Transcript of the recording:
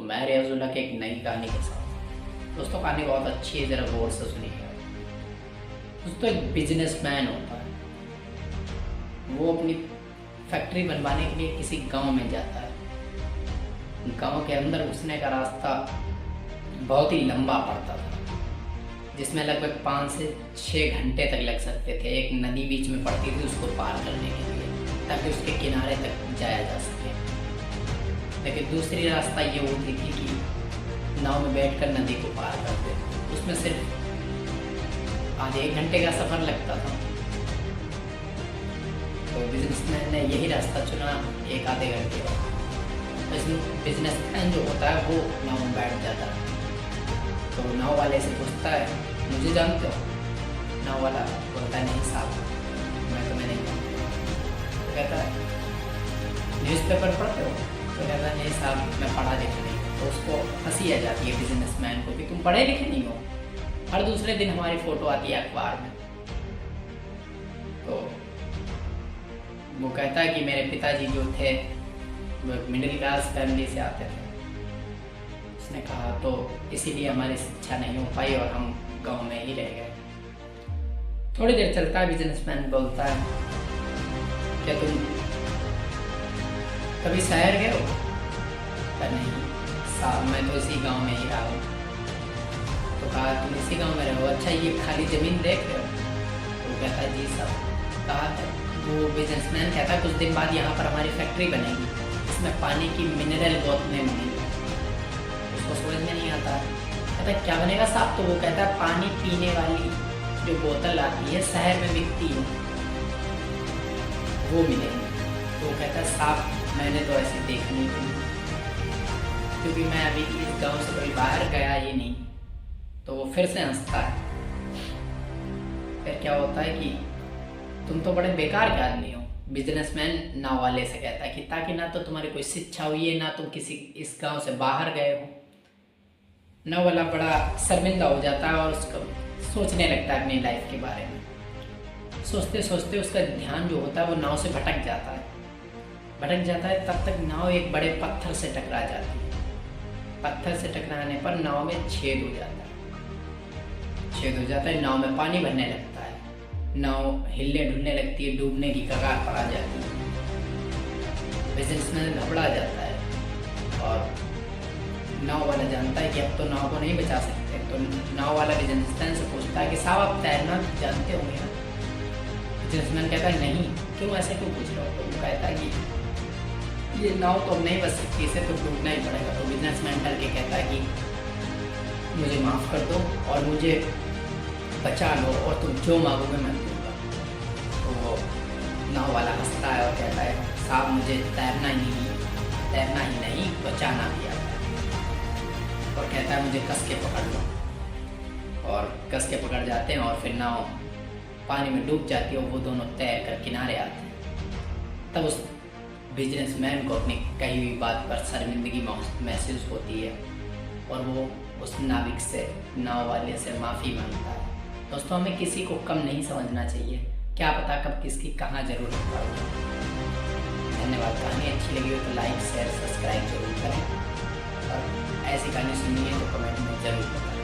मैं रियाजुल्लाह की एक नई कहानी के साथ। दोस्तों कहानी बहुत अच्छी है, ज़रा गौर से सुनिएगा। दोस्तों एक बिजनेसमैन होता है, वो अपनी फैक्ट्री बनवाने के लिए किसी गांव में जाता है। गांव के अंदर घुसने का रास्ता बहुत ही लंबा पड़ता था, जिसमें लगभग 5 से 6 घंटे तक लग सकते थे। एक नदी बीच में पड़ती थी, उसको पार करने के लिए, ताकि उसके किनारे तक जाया जा सके। लेकिन दूसरी रास्ता ये होती थी कि नाव में बैठकर नदी को पार करते, उसमें सिर्फ आधे 1 घंटे का सफ़र लगता था। तो बिजनेसमैन ने यही रास्ता चुना, 1 आधे घंटे का। बिजनेसमैन जो होता है वो नाव में बैठ जाता है। तो नाव वाले से पूछता है, मुझे जानते हो? नाव वाला बोलता है, नहीं साहब, मैं तुम्हें नहीं जानता। तो कहता है, न्यूज़पेपर पढ़ते हो? तो कहता है, नहीं साहब, मैं पढ़ा लिखा नहीं। तो उसको हंसी आ जाती है बिजनेसमैन को कि तुम पढ़े लिखे नहीं हो। हर दूसरे दिन हमारी फ़ोटो आती है अखबार में। तो वो कहता है कि मेरे पिताजी जो थे वो एक मिडिल क्लास फैमिली से आते थे। उसने कहा तो इसीलिए हमारी शिक्षा नहीं हो पाई और हम गांव में ही रह गए। थोड़ी देर चलता है, बिजनेसमैन बोलता है, क्या तुम कभी शहर गए हो? पर नहीं साहब, मैं तो इसी गांव में ही रहा हूँ। तो कहा, तुम इसी गांव में रहो? अच्छा, ये खाली ज़मीन देख रहे हो? तो कहता है, जी साहब। कहा था वो बिजनेसमैन कहता है, कुछ दिन बाद यहाँ पर हमारी फैक्ट्री बनेगी, इसमें पानी की मिनरल बोतलें बनेंगी। उसको समझ में नहीं आता। कहता है, क्या बनेगा साहब? तो वो कहता है, पानी पीने वाली जो बोतल आती है शहर में बिकती है, वो मिलेगी। तो वो कहता है, साहब मैंने तो ऐसे देखनी थी, क्योंकि मैं अभी इस गांव से कभी बाहर गया ही नहीं। तो वो फिर से हंसता है। फिर क्या होता है कि तुम तो बड़े बेकार के आदमी हो। बिजनेसमैन नाव वाले से कहता है कि ताकि ना तो तुम्हारी कोई शिक्षा हुई है, ना तुम किसी इस गांव से बाहर गए हो। नाव वाला बड़ा शर्मिंदा हो जाता है और उसको सोचने लगता है अपनी लाइफ के बारे में। सोचते सोचते उसका ध्यान जो होता है वो नाव से भटक जाता है। तब तक नाव एक बड़े पत्थर से टकरा जाती है। पत्थर से टकराने पर नाव में छेद हो जाता है। नाव में पानी भरने लगता है। नाव हिलने डुलने लगती है, डूबने की कगार पर आ जाती है। बिजनेसमैन घबरा जाता है और नाव वाला जानता है कि अब तो नाव को नहीं बचा सकते। तो नाव वाला बिजनेसमैन से पूछता है कि साहब आप तैरना जानते होंगे ना? बिजनेसमैन कहता है, नहीं। क्यों, ऐसे क्यों पूछ रहे हो? तो वो कहता है कि ये नाव तो अब नहीं बच सकती, इसे तो डूबना ही पड़ेगा। तो बिजनेसमैन डर के कहता है कि मुझे माफ़ कर दो और मुझे बचा लो, और तुम जो मांगोगे मैं दूंगा। तो वो नाव वाला हंसता है और कहता है, साहब मुझे तैरना ही नहीं बचाना भी आता है। और कहता है, मुझे कस के पकड़ लो। और कस के पकड़ जाते हैं और फिर नाव पानी में डूब जाती है और वो दोनों तैर कर किनारे आते हैं। तब उस बिजनेसमैन को अपनी कही हुई बात पर शर्मिंदगी महसूस होती है और वो उस नाविक से, नाव वाले से माफ़ी मांगता है। दोस्तों हमें किसी को कम नहीं समझना चाहिए, क्या पता कब किसकी कहाँ ज़रूरत पड़े। धन्यवाद। कहानी अच्छी लगी हो तो लाइक शेयर सब्सक्राइब जरूर करें, और ऐसी कहानी सुनिए तो कमेंट में ज़रूर बताएं।